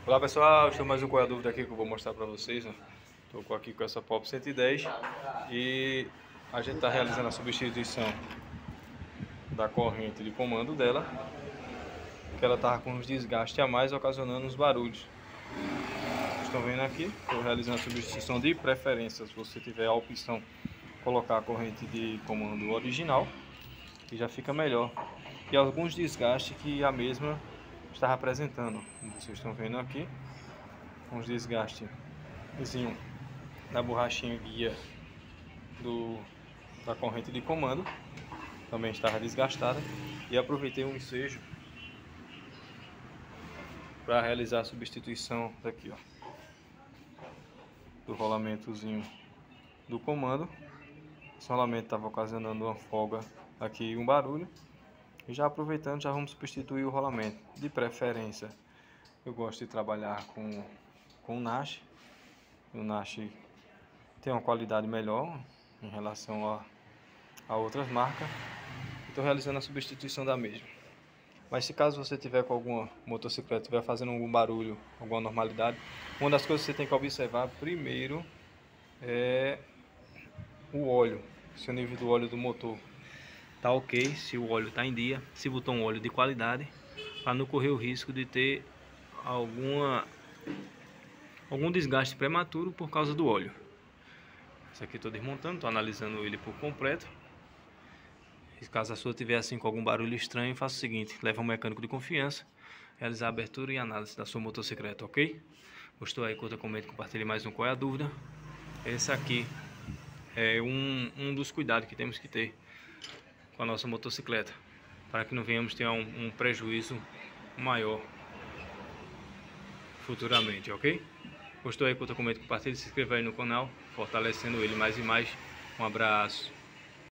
Olá pessoal, estou mais um Qual é a Dúvida aqui que eu vou mostrar para vocês. Estou aqui com essa Pop 110 e a gente está realizando a substituição da corrente de comando dela, que ela estava com uns desgastes a mais, ocasionando uns barulhos. Vocês estão vendo aqui, estou realizando a substituição de preferência. Se você tiver a opção de colocar a corrente de comando original, que já fica melhor. E alguns desgastes que a mesma estava apresentando, como vocês estão vendo aqui, uns desgastes na borrachinha guia da corrente de comando, também estava desgastada, e aproveitei um ensejo para realizar a substituição daqui, ó, do rolamentozinho do comando. Esse rolamento estava ocasionando uma folga aqui e um barulho. E já aproveitando, já vamos substituir o rolamento. De preferência, eu gosto de trabalhar com o Nash. O Nash tem uma qualidade melhor em relação a outras marcas. Estou realizando a substituição da mesma. Mas se caso você tiver com alguma motocicleta, estiver fazendo algum barulho, alguma anormalidade, uma das coisas que você tem que observar primeiro é o óleo, se o nível do óleo do motor tá ok, se o óleo tá em dia, se botou um óleo de qualidade, para não correr o risco de ter algum desgaste prematuro por causa do óleo. Esse aqui estou desmontando, estou analisando ele por completo. E caso a sua tiver assim com algum barulho estranho, faça o seguinte: leva um mecânico de confiança, realizar a abertura e análise da sua motocicleta, ok? Gostou aí? Curta, comente, compartilhe mais um Qual é a Dúvida. Esse aqui é um dos cuidados que temos que ter com a nossa motocicleta, para que não venhamos ter um prejuízo maior futuramente, ok? Gostou aí? Curta, comente, compartilhe, se inscreva aí no canal, fortalecendo ele mais e mais. Um abraço.